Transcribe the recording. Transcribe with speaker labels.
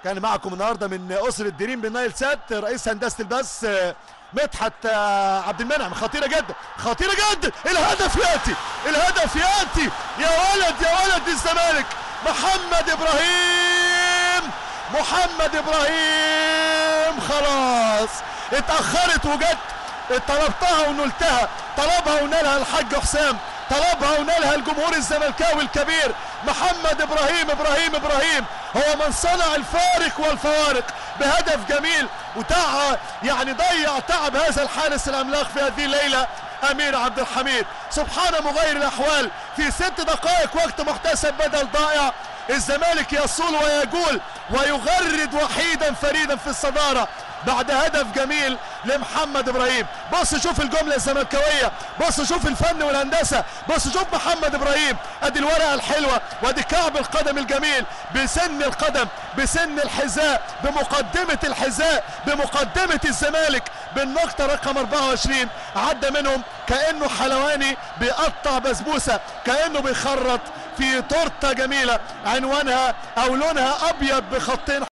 Speaker 1: كان معكم النهارده من اسره دريم بالنايل سات رئيس هندسه البث مدحت عبد المنعم. خطيره جدا خطيره جدا، الهدف ياتي الهدف ياتي، يا ولد يا ولد الزمالك. محمد ابراهيم خلاص اتاخرت وجت، طلبتها ونلتها، طلبها ونالها الحاج حسام، طلبها ونالها الجمهور الزملكاوي الكبير. محمد ابراهيم هو من صنع الفارق والفوارق بهدف جميل، يعني ضيع تعب هذا الحارس العملاق في هذه الليله امير عبد الحميد. سبحان مغير الاحوال، في 6 دقائق وقت محتسب بدل ضائع، الزمالك يصول ويجول ويغرد وحيدا فريدا في الصداره بعد هدف جميل لمحمد ابراهيم. بص شوف الجمله الزملكاويه، بص شوف الفن والهندسه، بص شوف محمد ابراهيم، ادي الورقه الحلوه وادي كعب القدم الجميل بسن القدم بسن الحذاء بمقدمه الحذاء بمقدمه الزمالك بالنقطه رقم 24. عدى منهم كانه حلواني بيقطع بسبوسه، كانه بيخرط في تورته جميله عنوانها او لونها ابيض بخطين